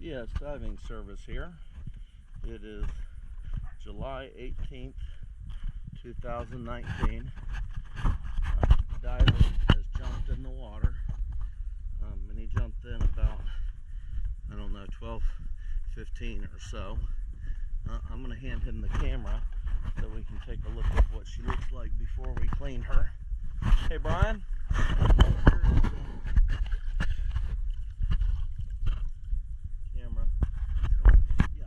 Yes, diving service here. It is July 18th, 2019. Diver has jumped in the water, and he jumped in about, I don't know, 12:15 or so. I'm going to hand him the camera so we can take a look at what she looks like before we clean her. Hey, Brian. Camera. Yeah.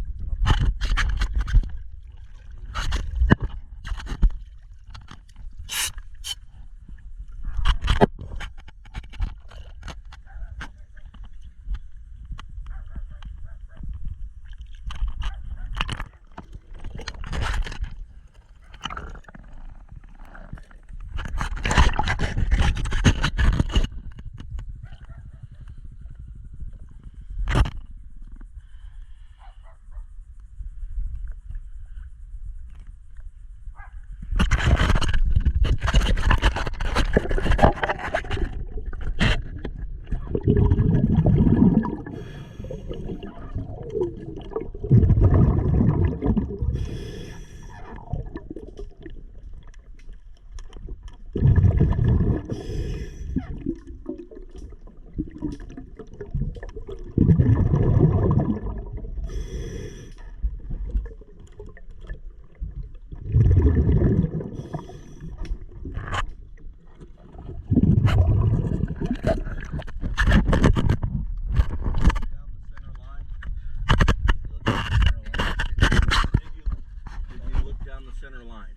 Center line.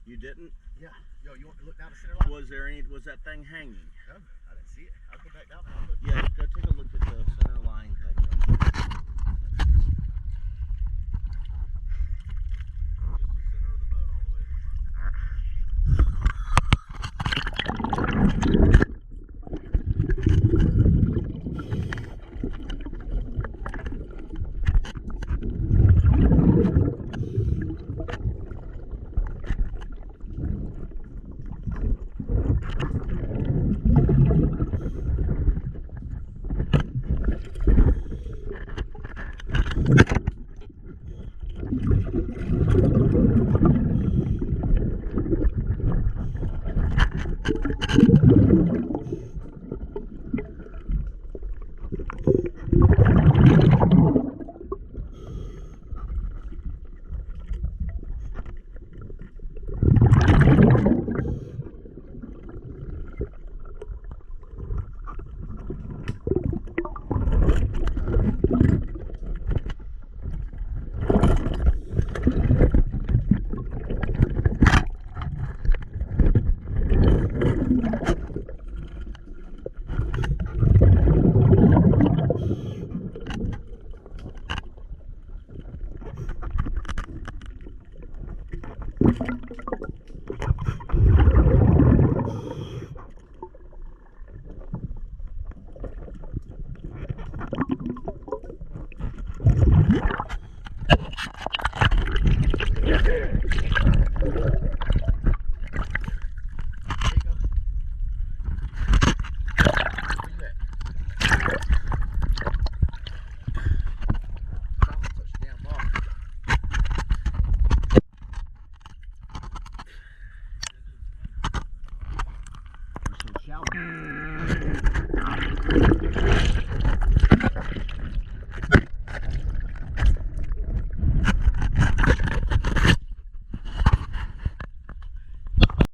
You didn't? Yeah. Yo, you want to look down the center line? Was that thing hanging? No, I didn't see it. I'll go back down there. Yeah, go take a look at the center line thing.